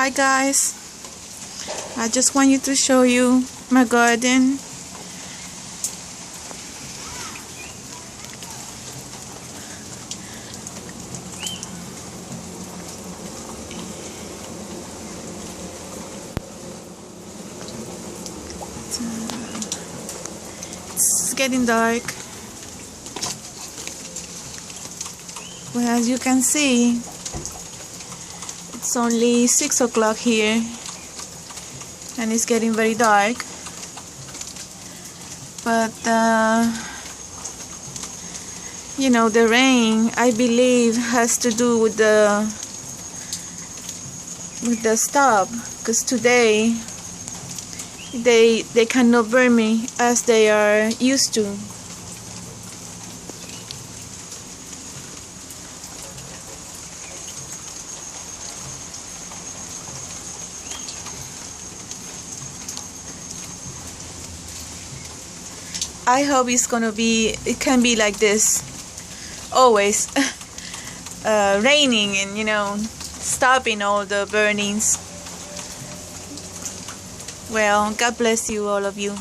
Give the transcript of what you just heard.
Hi guys, I just want you to show you my garden. It's getting dark, but as you can see, it's only 6 o'clock here and it's getting very dark. But you know, the rain, I believe, has to do with the stop, because today they cannot burn me as they are used to. I hope it can be like this always. Raining and, you know, stopping all the burnings. Well, God bless you, all of you.